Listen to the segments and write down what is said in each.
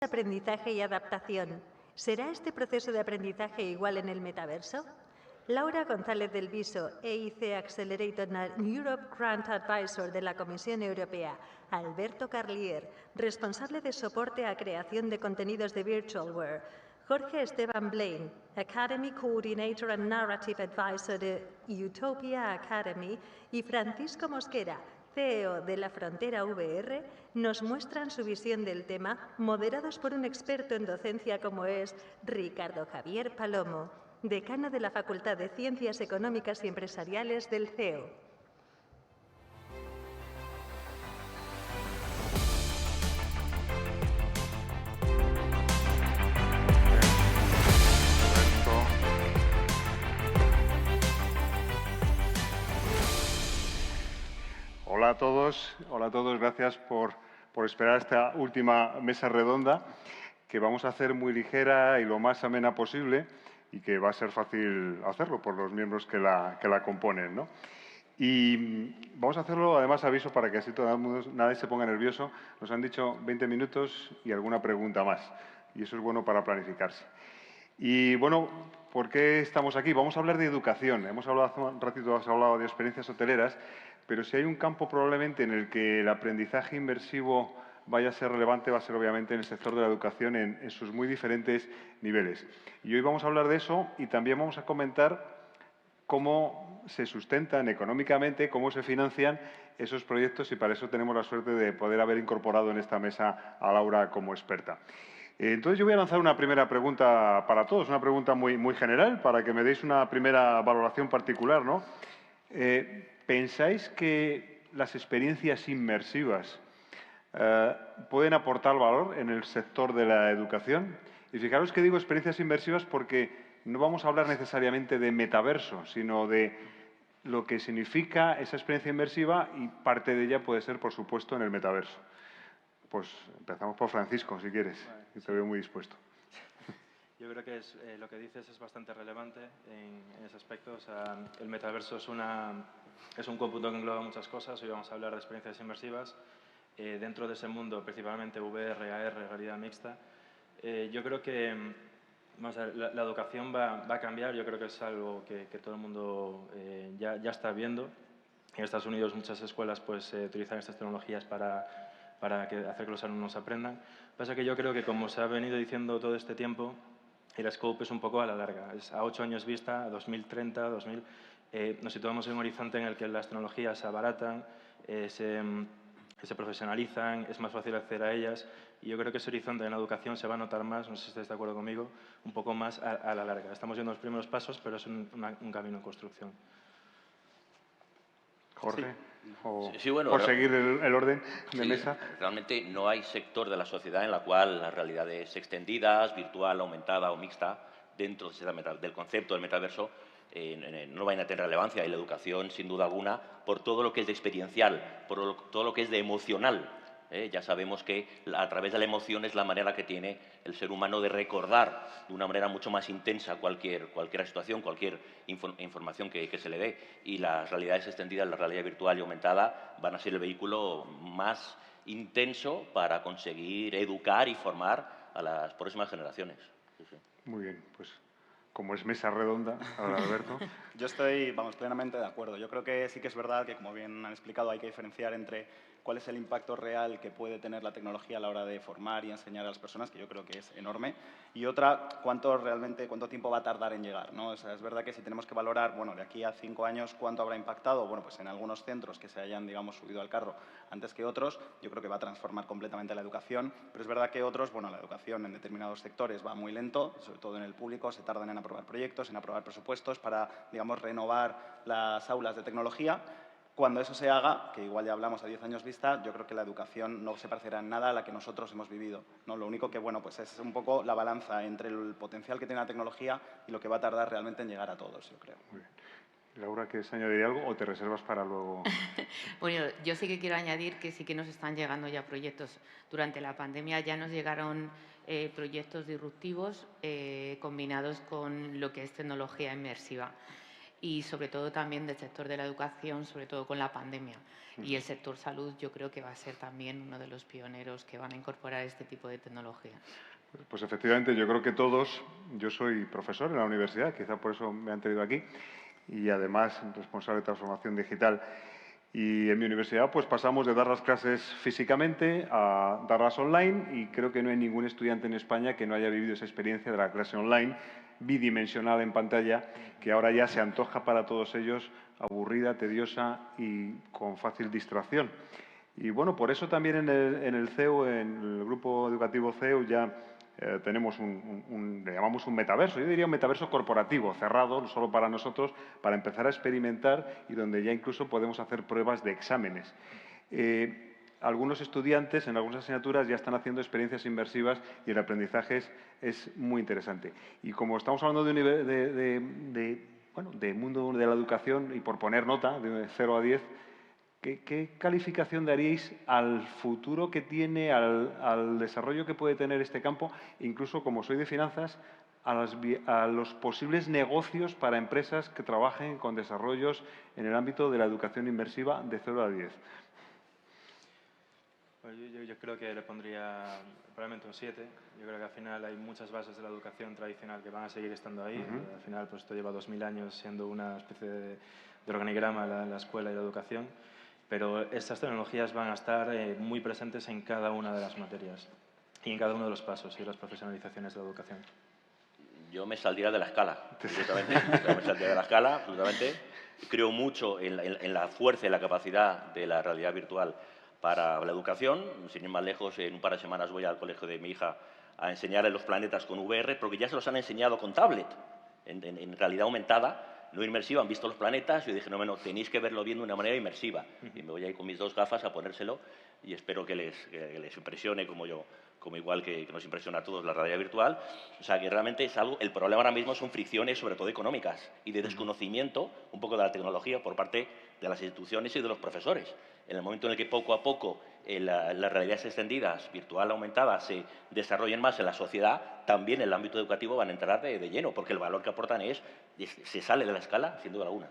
Aprendizaje y adaptación. ¿Será este proceso de aprendizaje igual en el metaverso? Laura González del Viso, EIC Accelerator Europe Grant Advisor de la Comisión Europea, Alberto Carlier, responsable de soporte a creación de contenidos de Virtualware, Jorge Esteban Blaine, Academy Coordinator and Narrative Advisor de Utopia Academy, y Francisco Mosquera, CEO de la Frontera VR, nos muestran su visión del tema, moderados por un experto en docencia como es Ricardo Javier Palomo, decano de la Facultad de Ciencias Económicas y Empresariales del CEO. Hola a todos, gracias por esperar esta última mesa redonda, que vamos a hacer muy ligera y lo más amena posible y que va a ser fácil hacerlo por los miembros que la componen, ¿no? Y vamos a hacerlo, además aviso para que así nadie se ponga nervioso. Nos han dicho 20 minutos y alguna pregunta más, y eso es bueno para planificarse. Y bueno, ¿por qué estamos aquí? Vamos a hablar de educación. Hemos hablado hace un ratito, has hablado de experiencias hoteleras, pero si hay un campo probablemente en el que el aprendizaje inmersivo vaya a ser relevante, va a ser obviamente en el sector de la educación en sus muy diferentes niveles. Y hoy vamos a hablar de eso y también vamos a comentar cómo se sustentan económicamente, cómo se financian esos proyectos, y para eso tenemos la suerte de poder haber incorporado en esta mesa a Laura como experta. Entonces yo voy a lanzar una primera pregunta para todos, una pregunta muy general, para que me deis una primera valoración particular, ¿no? ¿Pensáis que las experiencias inmersivas pueden aportar valor en el sector de la educación? Y fijaros que digo experiencias inmersivas porque no vamos a hablar necesariamente de metaverso, sino de lo que significa esa experiencia inmersiva, y parte de ella puede ser, por supuesto, en el metaverso. Pues empezamos por Francisco, si quieres, que te veo muy dispuesto. Yo creo que lo que dices es bastante relevante en ese aspecto. O sea, el metaverso es un cómputo que engloba muchas cosas. Hoy vamos a hablar de experiencias inmersivas. Dentro de ese mundo, principalmente VR, AR, realidad mixta, yo creo que la educación va a cambiar. Yo creo que es algo que todo el mundo ya está viendo. En Estados Unidos muchas escuelas pues, utilizan estas tecnologías para hacer que los alumnos aprendan. Pasa que yo creo que, como se ha venido diciendo todo este tiempo, el scope es un poco a la larga. Es a 8 años vista, a 2030, 2000. Nos situamos en un horizonte en el que las tecnologías se abaratan, se profesionalizan, es más fácil acceder a ellas, y yo creo que ese horizonte en la educación se va a notar más, no sé si estáis de acuerdo conmigo, un poco más a la larga. Estamos viendo los primeros pasos, pero es un camino en construcción. Jorge, sí, bueno, por seguir el orden de mesa. Realmente no hay sector de la sociedad en la cual las realidades extendidas, virtual, aumentada o mixta, dentro del concepto del metaverso, no vayan a tener relevancia. Y la educación, sin duda alguna, por todo lo que es de experiencial, por todo lo que es de emocional. Ya sabemos que a través de la emoción es la manera que tiene el ser humano de recordar de una manera mucho más intensa cualquier situación, cualquier información que se le dé. Y las realidades extendidas, la realidad virtual y aumentada, van a ser el vehículo más intenso para conseguir educar y formar a las próximas generaciones. Sí, sí. Muy bien, pues como es mesa redonda, ahora Alberto. Yo estoy, plenamente de acuerdo. Yo creo que sí que es verdad que, como bien han explicado, hay que diferenciar entre cuál es el impacto real que puede tener la tecnología a la hora de formar y enseñar a las personas, que yo creo que es enorme, y otra, cuánto tiempo va a tardar en llegar, ¿no? O sea, es verdad que si tenemos que valorar, bueno, de aquí a 5 años, ¿cuánto habrá impactado? Bueno, pues en algunos centros que se hayan, digamos, subido al carro antes que otros, yo creo que va a transformar completamente la educación, pero es verdad que otros, bueno, la educación en determinados sectores va muy lento, sobre todo en el público, se tardan en aprobar proyectos, en aprobar presupuestos para, digamos, renovar las aulas de tecnología. Cuando eso se haga, que igual ya hablamos a 10 años vista, yo creo que la educación no se parecerá en nada a la que nosotros hemos vivido, ¿no? Lo único que, bueno, pues es un poco la balanza entre el potencial que tiene la tecnología y lo que va a tardar realmente en llegar a todos, yo creo. Muy bien. Laura, ¿quieres añadir algo o te reservas para luego? Bueno, yo sí que quiero añadir que sí que nos están llegando ya proyectos. Durante la pandemia ya nos llegaron proyectos disruptivos combinados con lo que es tecnología inmersiva. y sobre todo también del sector de la educación, sobre todo con la pandemia. Y el sector salud yo creo que va a ser también uno de los pioneros que van a incorporar este tipo de tecnologías. Pues efectivamente, yo creo que todos, yo soy profesor en la universidad, quizá por eso me han traído aquí, y además responsable de transformación digital. Y en mi universidad pues pasamos de dar las clases físicamente a darlas online y creo que no hay ningún estudiante en España que no haya vivido esa experiencia de la clase online bidimensional en pantalla, que ahora ya se antoja para todos ellos aburrida, tediosa y con fácil distracción. Y bueno, por eso también en el CEU, en el grupo educativo CEU, ya tenemos le llamamos un metaverso. Yo diría un metaverso corporativo, cerrado, solo para nosotros, para empezar a experimentar y donde ya incluso podemos hacer pruebas de exámenes. Algunos estudiantes en algunas asignaturas ya están haciendo experiencias inmersivas y el aprendizaje es muy interesante. Y como estamos hablando de mundo de la educación y por poner nota de 0 a 10, ¿qué calificación daríais al futuro que tiene, al desarrollo que puede tener este campo, incluso como soy de finanzas, a los posibles negocios para empresas que trabajen con desarrollos en el ámbito de la educación inmersiva de 0 a 10? Pues yo creo que le pondría probablemente un 7. Yo creo que al final hay muchas bases de la educación tradicional que van a seguir estando ahí. Al final, pues esto lleva 2000 años siendo una especie de organigrama la escuela y la educación. Pero estas tecnologías van a estar muy presentes en cada una de las materias y en cada uno de los pasos y las profesionalizaciones de la educación. Yo me saldría de la escala, absolutamente. Yo me saldría de la escala, absolutamente. Creo mucho en la fuerza y la capacidad de la realidad virtual para la educación. Sin ir más lejos, en un par de semanas voy al colegio de mi hija a enseñarle los planetas con VR, porque ya se los han enseñado con tablet, en realidad aumentada. No inmersiva, han visto los planetas y yo dije, no, tenéis que verlo bien de una manera inmersiva. Y me voy a ir con mis 2 gafas a ponérselo y espero que les impresione como igual que nos impresiona a todos la realidad virtual. O sea, que realmente es algo, el problema ahora mismo son fricciones, sobre todo económicas, y de desconocimiento un poco de la tecnología por parte de las instituciones y de los profesores. En el momento en el que poco a poco las realidades extendidas, virtual aumentada, se desarrollen más en la sociedad, también en el ámbito educativo van a entrar de lleno, porque el valor que aportan se sale de la escala, sin duda alguna.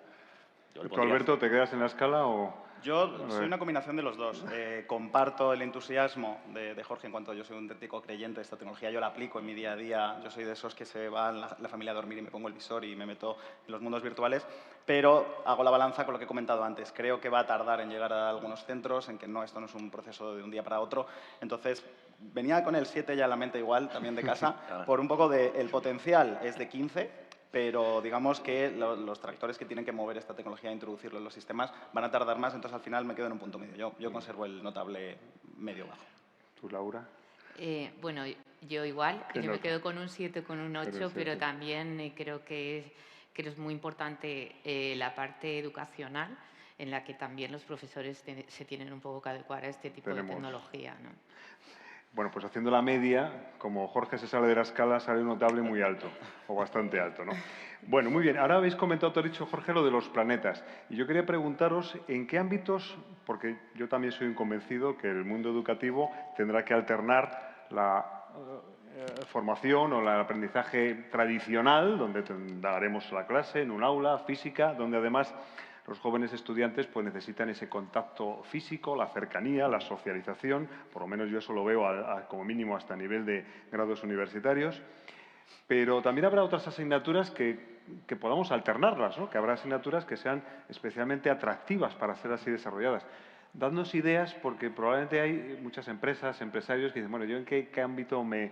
¿Tú, Alberto, te quedas en la escala o...? Yo soy una combinación de los dos. Comparto el entusiasmo de Jorge en cuanto yo soy un auténtico creyente de esta tecnología. Yo la aplico en mi día a día. Yo soy de esos que se va la familia a dormir y me pongo el visor y me meto en los mundos virtuales. Pero hago la balanza con lo que he comentado antes. Creo que va a tardar en llegar a algunos centros, en que esto no es un proceso de un día para otro. Entonces, venía con el 7 ya en la mente igual, también de casa, por un poco el potencial es de 15, pero digamos que los tractores que tienen que mover esta tecnología e introducirlo en los sistemas van a tardar más, entonces al final me quedo en un punto medio. Yo conservo el notable medio-bajo. ¿Tú, Laura? Bueno, yo igual, yo me quedo con un 7, con un 8, pero también creo que es muy importante la parte educacional, en la que también los profesores se tienen un poco que adecuar a este tipo de tecnología, ¿no? Bueno, pues haciendo la media, como Jorge se sale de la escala, sale un notable muy alto, o bastante alto, ¿no? Bueno, muy bien. Ahora habéis comentado, te has dicho, Jorge, lo de los planetas. Y yo quería preguntaros en qué ámbitos, porque yo también soy un convencido que el mundo educativo tendrá que alternar la formación o el aprendizaje tradicional, donde daremos la clase en un aula física, donde además los jóvenes estudiantes pues, necesitan ese contacto físico, la cercanía, la socialización, por lo menos yo eso lo veo como mínimo hasta nivel de grados universitarios, pero también habrá otras asignaturas que podamos alternarlas, ¿no? Que habrá asignaturas que sean especialmente atractivas para ser así desarrolladas. Dadnos ideas, porque probablemente hay muchas empresas, empresarios que dicen, bueno, ¿yo en qué ámbito me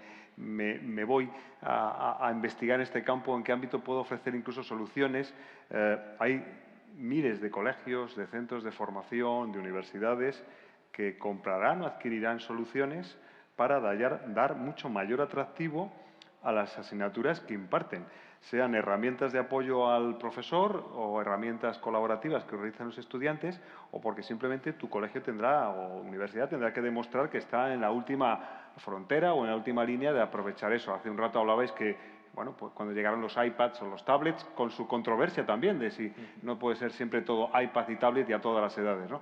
voy a investigar en este campo? ¿En qué ámbito puedo ofrecer incluso soluciones? Hay miles de colegios, de centros de formación, de universidades que comprarán o adquirirán soluciones para dar mucho mayor atractivo a las asignaturas que imparten, sean herramientas de apoyo al profesor o herramientas colaborativas que realizan los estudiantes, o porque simplemente tu colegio o universidad tendrá que demostrar que está en la última frontera o en la última línea de aprovechar eso. Hace un rato hablabais que bueno, pues cuando llegaron los iPads o los tablets, con su controversia también de si no puede ser siempre todo iPad y tablet y a todas las edades, ¿no?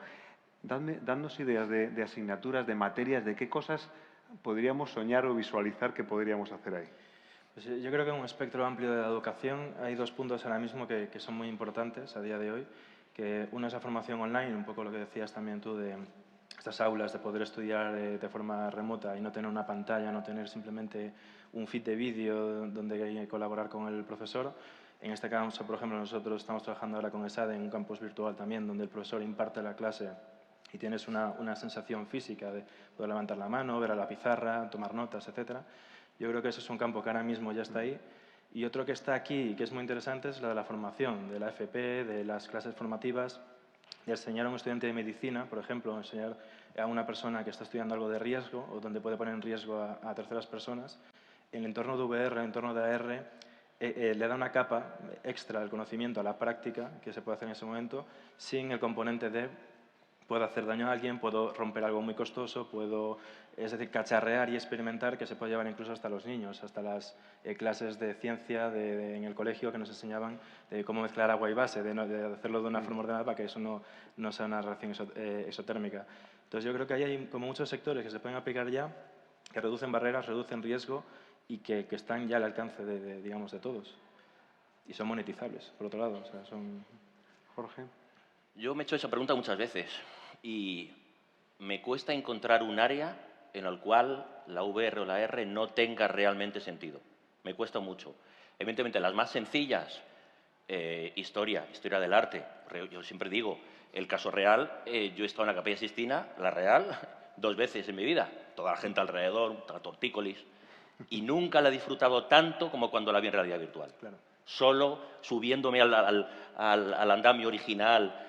Dadnos ideas de asignaturas, de materias, de qué cosas podríamos soñar o visualizar que podríamos hacer ahí. Pues yo creo que en un espectro amplio de la educación hay dos puntos ahora mismo que son muy importantes a día de hoy, que uno es la formación online, un poco lo que decías también tú de estas aulas, de poder estudiar de forma remota y no tener una pantalla, no tener simplemente un feed de vídeo donde hay que colaborar con el profesor. En este caso, por ejemplo, nosotros estamos trabajando ahora con ESADE en un campus virtual también, donde el profesor imparte la clase y tienes una sensación física de poder levantar la mano, ver a la pizarra, tomar notas, etc. Yo creo que ese es un campo que ahora mismo ya está ahí. Y otro que está aquí y que es muy interesante es la de la formación, de la FP, de las clases formativas, de enseñar a un estudiante de medicina, por ejemplo, enseñar a una persona que está estudiando algo de riesgo o donde puede poner en riesgo a terceras personas. En el entorno de VR, en el entorno de AR, le da una capa extra del conocimiento a la práctica que se puede hacer en ese momento sin el componente de puedo hacer daño a alguien, puedo romper algo muy costoso, puedo, es decir, cacharrear y experimentar, que se puede llevar incluso hasta los niños, hasta las clases de ciencia en el colegio que nos enseñaban de cómo mezclar agua y base, de hacerlo de una forma ordenada para que eso no sea una reacción exotérmica. Entonces yo creo que ahí hay como muchos sectores que se pueden aplicar ya, que reducen barreras, reducen riesgo y que están ya al alcance digamos, de todos. Y son monetizables, por otro lado. O sea, son... Jorge. Yo me he hecho esa pregunta muchas veces y me cuesta encontrar un área en el cual la VR o la R no tenga realmente sentido. Me cuesta mucho. Evidentemente, las más sencillas, historia del arte. Yo siempre digo, el caso real, yo he estado en la Capella Sixtina, la Real, 2 veces en mi vida. Toda la gente alrededor, tortícolis. Y nunca la he disfrutado tanto como cuando la vi en realidad virtual. Claro. Solo subiéndome al andamio original,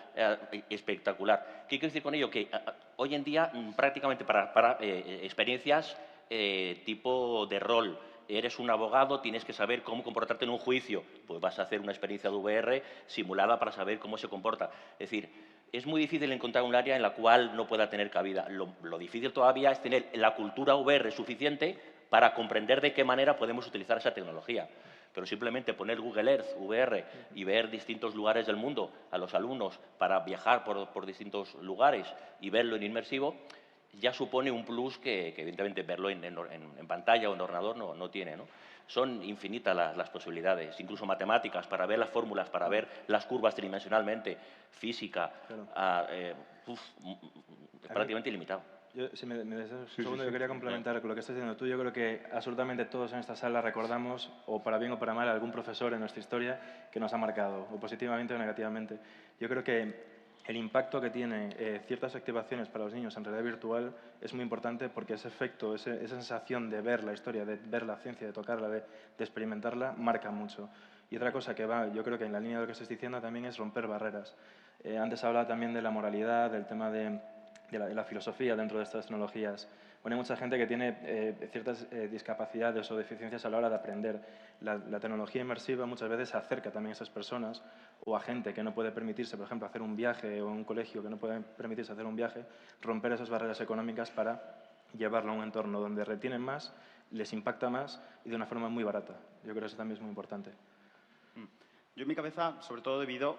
espectacular. ¿Qué quiero decir con ello? Que hoy en día prácticamente para experiencias tipo de rol, eres un abogado, tienes que saber cómo comportarte en un juicio, pues vas a hacer una experiencia de VR simulada para saber cómo se comporta. Es decir, es muy difícil encontrar un área en la cual no pueda tener cabida. Lo difícil todavía es tener la cultura VR suficiente para comprender de qué manera podemos utilizar esa tecnología. Pero simplemente poner Google Earth, VR, y ver distintos lugares del mundo a los alumnos para viajar por distintos lugares y verlo en inmersivo, ya supone un plus que evidentemente verlo en pantalla o en ordenador no tiene, ¿no? Son infinitas las posibilidades, incluso matemáticas, para ver las fórmulas, para ver las curvas tridimensionalmente, física, claro. Prácticamente ilimitado. Si me das un segundo, yo quería complementar con lo que estás diciendo tú. Yo creo que absolutamente todos en esta sala recordamos, o para bien o para mal, a algún profesor en nuestra historia que nos ha marcado, o positivamente o negativamente. Yo creo que el impacto que tiene ciertas activaciones para los niños en realidad virtual es muy importante porque ese efecto, esa sensación de ver la historia, de ver la ciencia, de tocarla, de experimentarla, marca mucho. Y otra cosa que va, yo creo que en la línea de lo que estás diciendo también es romper barreras. Antes hablaba también de la moralidad, del tema de la filosofía dentro de estas tecnologías. Bueno, hay mucha gente que tiene ciertas discapacidades o deficiencias a la hora de aprender. La tecnología inmersiva muchas veces acerca también a esas personas o a gente que no puede permitirse, por ejemplo, hacer un viaje o un colegio que no puede permitirse hacer un viaje, romper esas barreras económicas para llevarlo a un entorno donde retienen más, les impacta más y de una forma muy barata. Yo creo que eso también es muy importante. Yo en mi cabeza, sobre todo debido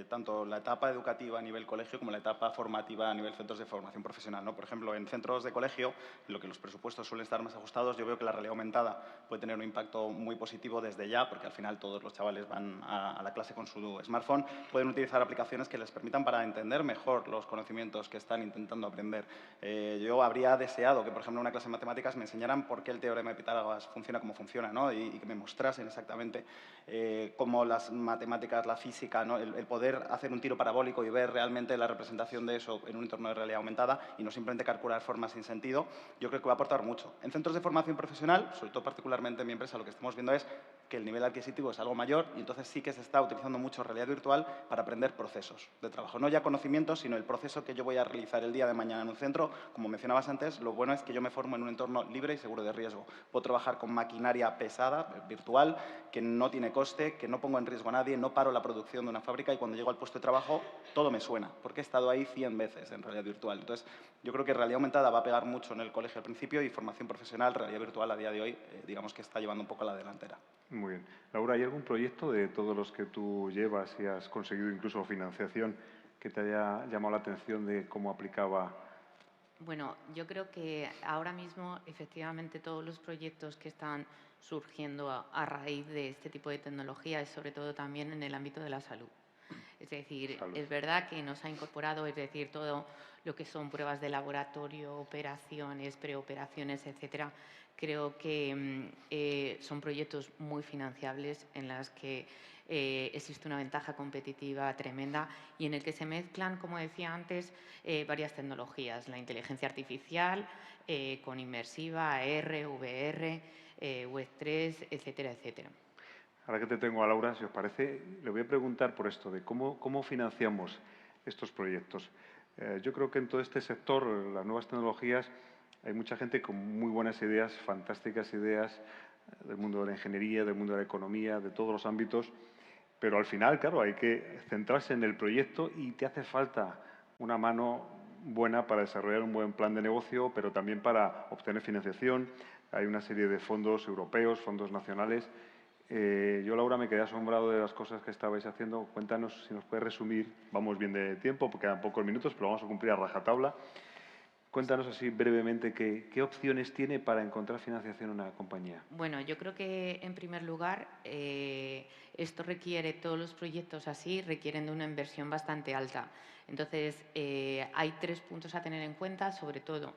tanto la etapa educativa a nivel colegio como la etapa formativa a nivel centros de formación profesional, ¿no? Por ejemplo, en centros de colegio, en lo que los presupuestos suelen estar más ajustados, yo veo que la realidad aumentada puede tener un impacto muy positivo desde ya, porque al final todos los chavales van a la clase con su smartphone, pueden utilizar aplicaciones que les permitan para entender mejor los conocimientos que están intentando aprender. Yo habría deseado que, por ejemplo, en una clase de matemáticas me enseñaran por qué el teorema de Pitágoras funciona como funciona, ¿no? Y que me mostrasen exactamente cómo las matemáticas, la física, ¿no? el poder hacer un tiro parabólico y ver realmente la representación de eso en un entorno de realidad aumentada y no simplemente calcular formas sin sentido, yo creo que va a aportar mucho. En centros de formación profesional, sobre todo particularmente en mi empresa, lo que estamos viendo es que el nivel adquisitivo es algo mayor y entonces sí que se está utilizando mucho realidad virtual para aprender procesos de trabajo. No ya conocimientos, sino el proceso que yo voy a realizar el día de mañana en un centro. Como mencionabas antes, lo bueno es que yo me formo en un entorno libre y seguro de riesgo. Puedo trabajar con maquinaria pesada, virtual, que no tiene coste, que no pongo en riesgo a nadie, no paro la producción de una fábrica y cuando llego al puesto de trabajo todo me suena, porque he estado ahí 100 veces en realidad virtual. Entonces, yo creo que realidad aumentada va a pegar mucho en el colegio al principio y formación profesional, realidad virtual a día de hoy, digamos que está llevando un poco a la delantera. Muy bien. Laura, ¿hay algún proyecto de todos los que tú llevas y has conseguido incluso financiación que te haya llamado la atención de cómo aplicaba Bueno, yo creo que ahora mismo, efectivamente, todos los proyectos que están surgiendo a raíz de este tipo de tecnología es sobre todo también en el ámbito de la salud. Es decir, es verdad que nos ha incorporado, es decir, todo lo que son pruebas de laboratorio, operaciones, preoperaciones, etcétera. Creo que son proyectos muy financiables en los que existe una ventaja competitiva tremenda y en el que se mezclan, como decía antes, varias tecnologías. La inteligencia artificial con inmersiva, AR, VR, Web3, etcétera, etcétera. Ahora que te tengo a Laura, si os parece, le voy a preguntar por esto, de cómo financiamos estos proyectos. Yo creo que en todo este sector, las nuevas tecnologías, hay mucha gente con muy buenas ideas, fantásticas ideas del mundo de la ingeniería, del mundo de la economía, de todos los ámbitos, pero al final, claro, hay que centrarse en el proyecto y te hace falta una mano buena para desarrollar un buen plan de negocio, pero también para obtener financiación. Hay una serie de fondos europeos, fondos nacionales. Yo, Laura, me quedé asombrado de las cosas que estabais haciendo. Cuéntanos, si nos puedes resumir. Vamos bien de tiempo, porque quedan pocos minutos, pero vamos a cumplir a rajatabla. Cuéntanos así brevemente qué opciones tiene para encontrar financiación una compañía. Bueno, yo creo que, en primer lugar, esto requiere, todos los proyectos así requieren de una inversión bastante alta. Entonces, hay 3 puntos a tener en cuenta, sobre todo.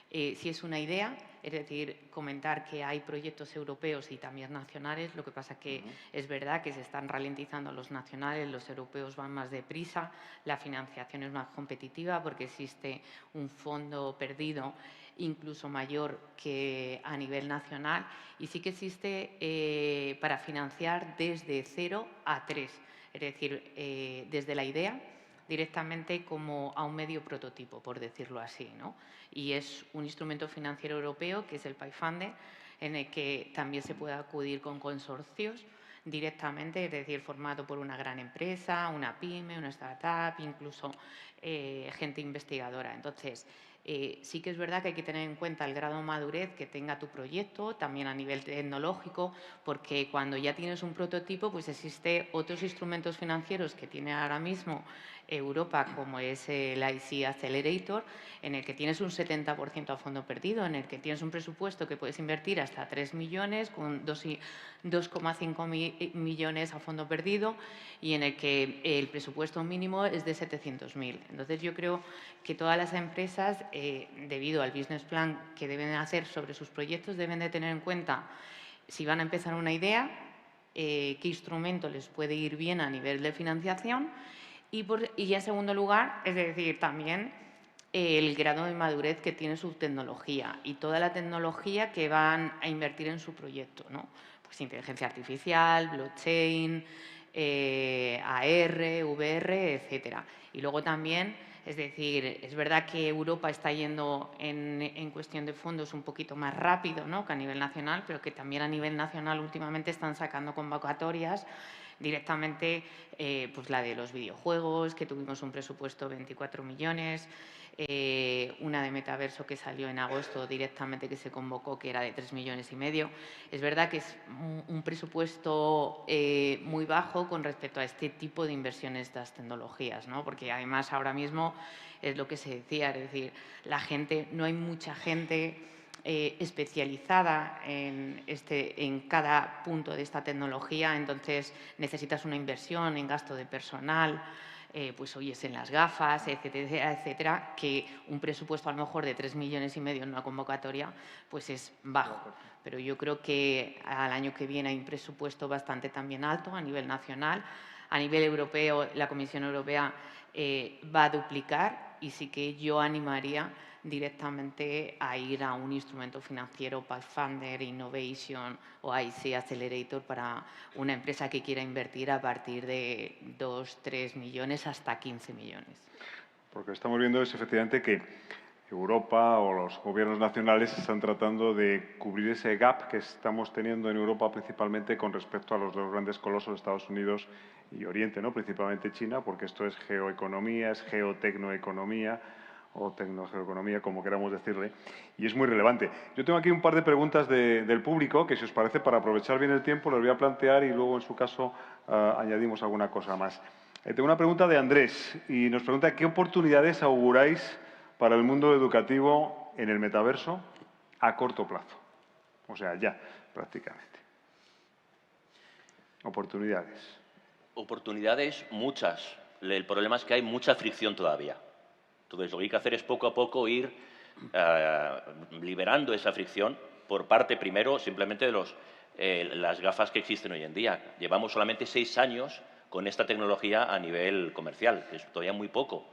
Si es una idea, es decir, comentar que hay proyectos europeos y también nacionales, lo que pasa que es verdad que se están ralentizando los nacionales, los europeos van más deprisa, la financiación es más competitiva porque existe un fondo perdido incluso mayor que a nivel nacional y sí que existe para financiar desde 0 a 3, es decir, desde la idea directamente como a un medio prototipo, por decirlo así, ¿no? Y es un instrumento financiero europeo, que es el PyFunder, en el que también se puede acudir con consorcios directamente, es decir, formado por una gran empresa, una pyme, una startup, incluso gente investigadora. Entonces, sí que es verdad que hay que tener en cuenta el grado de madurez que tenga tu proyecto, también a nivel tecnológico, porque cuando ya tienes un prototipo, pues existen otros instrumentos financieros que tiene ahora mismo Europa, como es el IC Accelerator, en el que tienes un 70% a fondo perdido, en el que tienes un presupuesto que puedes invertir hasta 3 millones, con 2,5 millones a fondo perdido, y en el que el presupuesto mínimo es de 700.000. Entonces, yo creo que todas las empresas, debido al business plan que deben hacer sobre sus proyectos, deben de tener en cuenta si van a empezar una idea, qué instrumento les puede ir bien a nivel de financiación y en segundo lugar, es decir, también el grado de madurez que tiene su tecnología y toda la tecnología que van a invertir en su proyecto, ¿no? Pues inteligencia artificial, blockchain, AR, VR, etcétera. Y luego también, es decir, es verdad que Europa está yendo en cuestión de fondos un poquito más rápido, ¿no?, que a nivel nacional, pero que también a nivel nacional últimamente están sacando convocatorias directamente, pues la de los videojuegos, que tuvimos un presupuesto de 24 millones, una de metaverso que salió en agosto directamente que se convocó, que era de 3,5 millones. Es verdad que es un presupuesto muy bajo con respecto a este tipo de inversiones de las tecnologías, ¿no? Porque además ahora mismo es lo que se decía, es decir, no hay mucha gente especializada en cada punto de esta tecnología, entonces necesitas una inversión en gasto de personal, pues oyes en las gafas, etcétera, etcétera, que un presupuesto a lo mejor de 3,5 millones en una convocatoria pues es bajo. Pero yo creo que al año que viene hay un presupuesto bastante también alto a nivel nacional. A nivel europeo, la Comisión Europea va a duplicar y sí que yo animaría directamente a ir a un instrumento financiero, Pathfinder, Innovation o IC Accelerator para una empresa que quiera invertir a partir de 2, 3 millones hasta 15 millones. Porque estamos viendo es efectivamente que Europa o los gobiernos nacionales están tratando de cubrir ese gap que estamos teniendo en Europa principalmente con respecto a los dos grandes colosos, Estados Unidos y Oriente, ¿no? Principalmente China, porque esto es geoeconomía, es geotecnoeconomía o tecnogeoeconomía, como queramos decirle, y es muy relevante. Yo tengo aquí un par de preguntas del público que, si os parece, para aprovechar bien el tiempo, las voy a plantear y luego, en su caso, añadimos alguna cosa más. Tengo una pregunta de Andrés y nos pregunta: ¿qué oportunidades auguráis para el mundo educativo en el metaverso a corto plazo? O sea, ya, prácticamente. Oportunidades. Oportunidades, muchas. El problema es que hay mucha fricción todavía. Entonces, lo que hay que hacer es poco a poco ir liberando esa fricción por parte, primero, simplemente de las gafas que existen hoy en día. Llevamos solamente 6 años con esta tecnología a nivel comercial, que es todavía muy poco.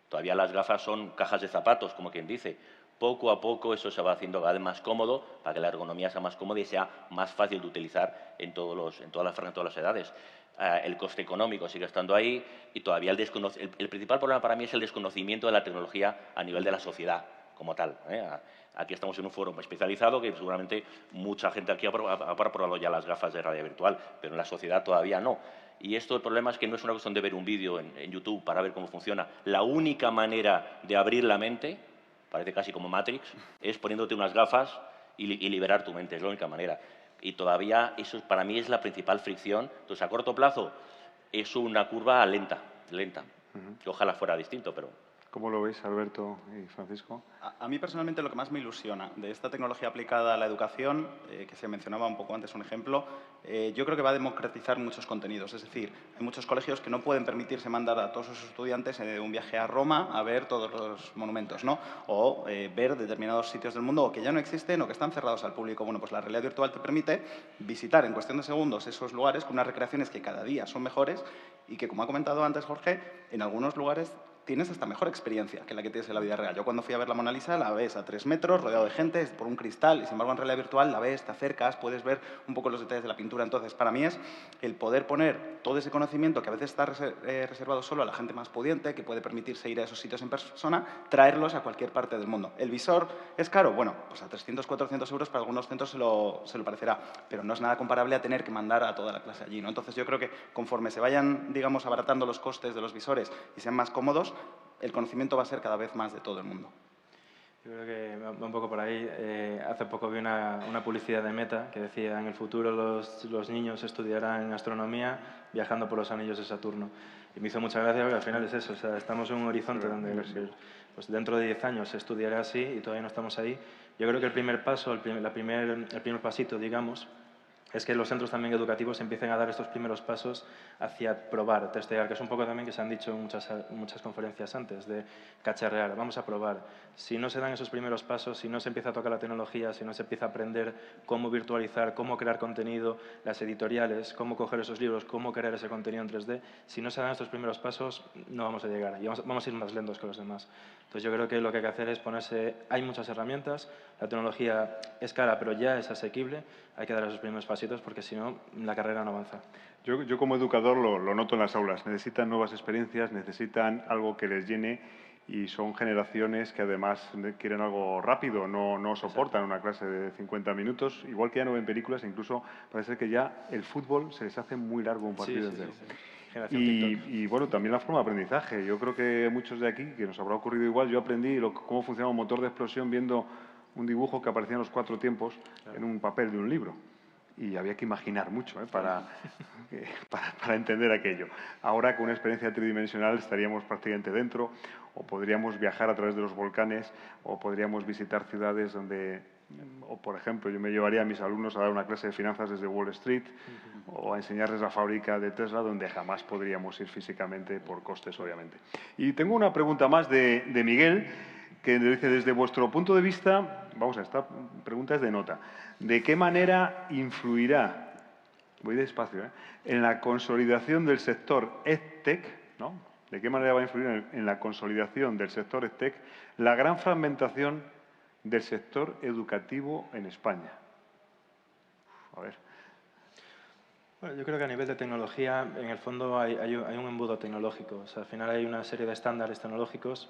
Todavía las gafas son cajas de zapatos, como quien dice. Poco a poco eso se va haciendo cada vez más cómodo para que la ergonomía sea más cómoda y sea más fácil de utilizar en todas las edades. El coste económico sigue estando ahí y todavía el principal problema para mí es el desconocimiento de la tecnología a nivel de la sociedad como tal. Aquí estamos en un foro especializado que seguramente mucha gente aquí ha probado ya las gafas de realidad virtual, pero en la sociedad todavía no. Y el problema es que no es una cuestión de ver un vídeo en YouTube para ver cómo funciona. La única manera de abrir la mente, parece casi como Matrix, es poniéndote unas gafas y liberar tu mente, es la única manera. Y todavía eso para mí es la principal fricción. Entonces, a corto plazo es una curva lenta, que ojalá fuera distinto, pero... ¿Cómo lo veis, Alberto y Francisco? A mí personalmente lo que más me ilusiona de esta tecnología aplicada a la educación, que se mencionaba un poco antes un ejemplo, yo creo que va a democratizar muchos contenidos. Es decir, hay muchos colegios que no pueden permitirse mandar a todos sus estudiantes un viaje a Roma a ver todos los monumentos, ¿no? O ver determinados sitios del mundo o que ya no existen o que están cerrados al público. Bueno, pues la realidad virtual te permite visitar en cuestión de segundos esos lugares con unas recreaciones que cada día son mejores y que, como ha comentado antes Jorge, en algunos lugares tienes hasta mejor experiencia que la que tienes en la vida real. Yo cuando fui a ver la Mona Lisa la ves a 3 metros, rodeado de gente, por un cristal, y sin embargo en realidad virtual la ves, te acercas, puedes ver un poco los detalles de la pintura. Entonces, para mí es el poder poner todo ese conocimiento que a veces está reservado solo a la gente más pudiente, que puede permitirse ir a esos sitios en persona, traerlos a cualquier parte del mundo. ¿El visor es caro? Bueno, pues a 300, 400 euros para algunos centros se lo parecerá, pero no es nada comparable a tener que mandar a toda la clase allí, ¿no? Entonces, yo creo que conforme se vayan, digamos, abaratando los costes de los visores y sean más cómodos, el conocimiento va a ser cada vez más de todo el mundo. Yo creo que va un poco por ahí. Hace poco vi una publicidad de Meta que decía: en el futuro los niños estudiarán astronomía viajando por los anillos de Saturno. Y me hizo mucha gracia porque al final es eso. O sea, estamos en un horizonte donde pues dentro de 10 años se estudiará así y todavía no estamos ahí. Yo creo que el primer paso, el primer pasito, digamos, es que los centros también educativos empiecen a dar estos primeros pasos hacia probar, testear, que es un poco también que se han dicho en muchas conferencias antes, de cacharrear, vamos a probar. Si no se dan esos primeros pasos, si no se empieza a tocar la tecnología, si no se empieza a aprender cómo virtualizar, cómo crear contenido, las editoriales, cómo coger esos libros, cómo crear ese contenido en 3D, si no se dan estos primeros pasos, no vamos a llegar y vamos a ir más lentos que los demás. Entonces yo creo que lo que hay que hacer es ponerse, hay muchas herramientas, la tecnología es cara pero ya es asequible, hay que dar esos primeros pasitos porque si no la carrera no avanza. Yo como educador lo noto en las aulas, necesitan nuevas experiencias, necesitan algo que les llene y son generaciones que además quieren algo rápido, no soportan una clase de 50 minutos, igual que ya no ven películas, incluso parece ser que ya el fútbol se les hace muy largo un partido entero. Y bueno, también la forma de aprendizaje. Yo creo que muchos de aquí, que nos habrá ocurrido igual, yo aprendí cómo funciona un motor de explosión viendo un dibujo que aparecía en los 4 tiempos en un papel de un libro. Y había que imaginar mucho para entender aquello. Ahora, con una experiencia tridimensional, estaríamos prácticamente dentro, o podríamos viajar a través de los volcanes, o podríamos visitar ciudades donde... O, por ejemplo, yo me llevaría a mis alumnos a dar una clase de finanzas desde Wall Street o a enseñarles la fábrica de Tesla, donde jamás podríamos ir físicamente por costes, obviamente. Y tengo una pregunta más de Miguel, que dice, desde vuestro punto de vista, vamos a esta pregunta es de nota, ¿de qué manera influirá, voy despacio, en la consolidación del sector EdTech, ¿no? ¿De qué manera va a influir en la consolidación del sector EdTech la gran fragmentación del sector educativo en España? A ver. Bueno, yo creo que a nivel de tecnología, en el fondo hay un embudo tecnológico. O sea, al final hay una serie de estándares tecnológicos,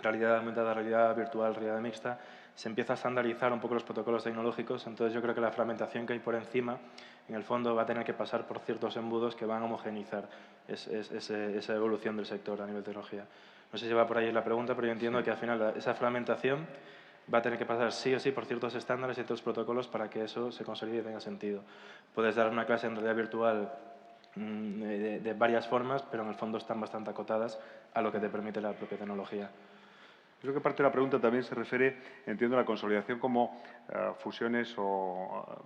realidad aumentada, realidad virtual, realidad mixta. Se empieza a estandarizar un poco los protocolos tecnológicos, entonces yo creo que la fragmentación que hay por encima, en el fondo va a tener que pasar por ciertos embudos que van a homogeneizar esa evolución del sector a nivel de tecnología. No sé si va por ahí la pregunta, pero yo entiendo que al final esa fragmentación va a tener que pasar sí o sí por ciertos estándares y ciertos protocolos para que eso se consolide y tenga sentido. Puedes dar una clase en realidad virtual de varias formas, pero en el fondo están bastante acotadas a lo que te permite la propia tecnología. Creo que parte de la pregunta también se refiere, entiendo, a la consolidación como fusiones o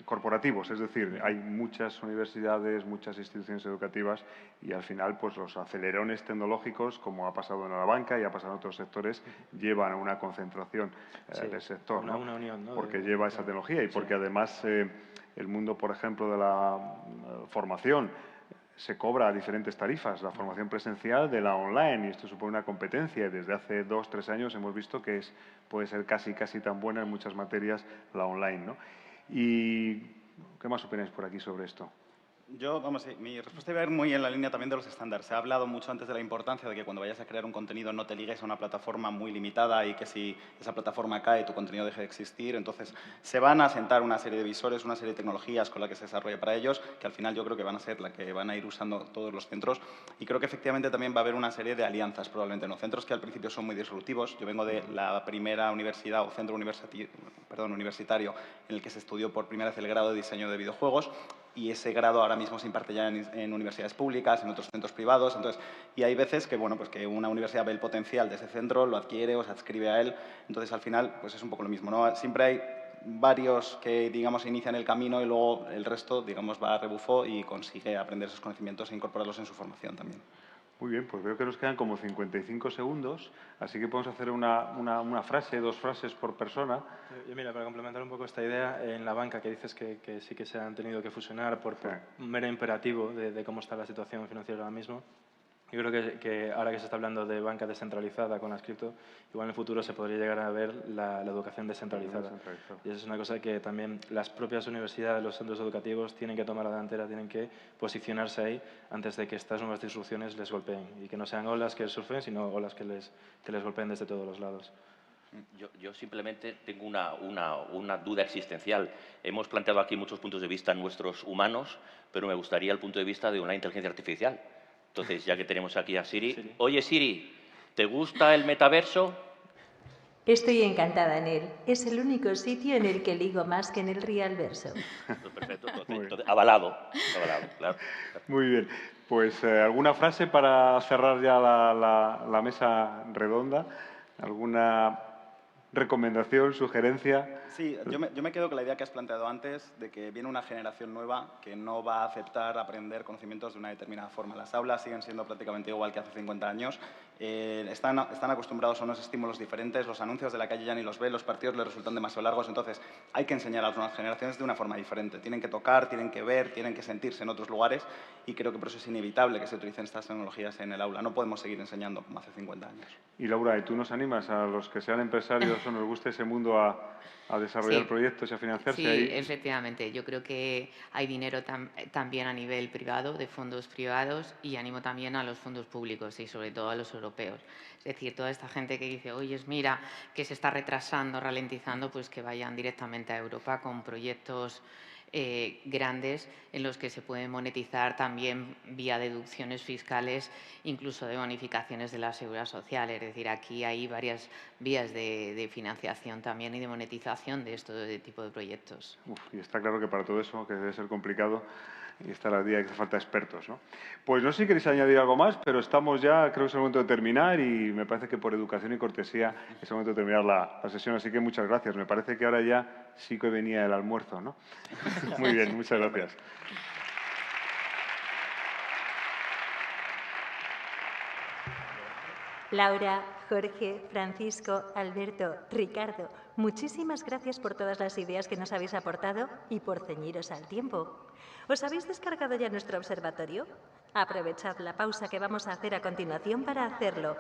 corporativos. Es decir, hay muchas universidades, muchas instituciones educativas y al final pues los acelerones tecnológicos, como ha pasado en la banca y ha pasado en otros sectores, llevan a una concentración del sector. Una unión, ¿no? Porque lleva esa tecnología y porque además el mundo, por ejemplo, de la formación se cobra a diferentes tarifas, la formación presencial de la online, y esto supone una competencia. Desde hace 2 o 3 años hemos visto que puede ser casi tan buena en muchas materias la online, ¿no? ¿Y qué más opináis por aquí sobre esto? Yo, vamos, mi respuesta iba a ir muy en la línea también de los estándares. Se ha hablado mucho antes de la importancia de que cuando vayas a crear un contenido no te ligues a una plataforma muy limitada y que si esa plataforma cae, tu contenido deje de existir. Entonces, se van a sentar una serie de visores, una serie de tecnologías con las que se desarrolla para ellos, que al final yo creo que van a ser la que van a ir usando todos los centros. Y creo que efectivamente también va a haber una serie de alianzas, probablemente, ¿no? Centros que al principio son muy disruptivos. Yo vengo de la primera universidad o centro universitario en el que se estudió por primera vez el grado de diseño de videojuegos. Y ese grado ahora mismo se imparte ya en universidades públicas, en otros centros privados. Entonces, y hay veces que, bueno, pues que una universidad ve el potencial de ese centro, lo adquiere o se adscribe a él. Entonces, al final, pues es un poco lo mismo, ¿no? Siempre hay varios que, digamos, inician el camino y luego el resto, digamos, va a rebufo y consigue aprender esos conocimientos e incorporarlos en su formación también. Muy bien, pues veo que nos quedan como 55 segundos, así que podemos hacer una frase, 2 frases por persona. Yo, mira, para complementar un poco esta idea, en la banca que dices que sí que se han tenido que fusionar por un mero imperativo de cómo está la situación financiera ahora mismo. Yo creo que ahora que se está hablando de banca descentralizada con las cripto, igual en el futuro se podría llegar a ver la educación descentralizada. Y eso es una cosa que también las propias universidades, los centros educativos tienen que tomar la delantera, tienen que posicionarse ahí antes de que estas nuevas disrupciones les golpeen. Y que no sean olas que surfen, sino olas que les golpeen desde todos los lados. Yo simplemente tengo una duda existencial. Hemos planteado aquí muchos puntos de vista nuestros humanos, pero me gustaría el punto de vista de una inteligencia artificial. Entonces, ya que tenemos aquí a Siri. Oye, Siri, ¿te gusta el metaverso? Estoy encantada en él. Es el único sitio en el que ligo más que en el Realverso. Perfecto, entonces, avalado, claro. Muy bien. Pues, ¿alguna frase para cerrar ya la mesa redonda? ¿Alguna recomendación, sugerencia? Sí, yo me quedo con la idea que has planteado antes de que viene una generación nueva que no va a aceptar aprender conocimientos de una determinada forma. Las aulas siguen siendo prácticamente igual que hace 50 años. Están acostumbrados a unos estímulos diferentes, los anuncios de la calle ya ni los ven, los partidos les resultan demasiado largos, entonces hay que enseñar a las nuevas generaciones de una forma diferente. Tienen que tocar, tienen que ver, tienen que sentirse en otros lugares y creo que por eso es inevitable que se utilicen estas tecnologías en el aula. No podemos seguir enseñando como hace 50 años. Y Laura, ¿y tú nos animas a los que sean empresarios o nos guste ese mundo a desarrollar proyectos y a financiarse ahí? Sí, efectivamente. Yo creo que hay dinero también a nivel privado, de fondos privados, y animo también a los fondos públicos y sobre todo a los europeos. Es decir, toda esta gente que dice, oye, mira, que se está retrasando, ralentizando, pues que vayan directamente a Europa con proyectos grandes en los que se pueden monetizar también vía deducciones fiscales, incluso de bonificaciones de la seguridad social. Es decir, aquí hay varias vías de financiación también y de monetización de este tipo de proyectos. Y está claro que para todo eso, que debe ser complicado, y estar al día, que hace falta expertos, ¿no? Pues no sé si queréis añadir algo más, pero estamos ya, creo que es el momento de terminar y me parece que por educación y cortesía es el momento de terminar la sesión, así que muchas gracias. Me parece que ahora ya sí que venía el almuerzo, ¿no? Muy bien, muchas gracias. Laura, Jorge, Francisco, Alberto, Ricardo, muchísimas gracias por todas las ideas que nos habéis aportado y por ceñiros al tiempo. ¿Os habéis descargado ya nuestro observatorio? Aprovechad la pausa que vamos a hacer a continuación para hacerlo.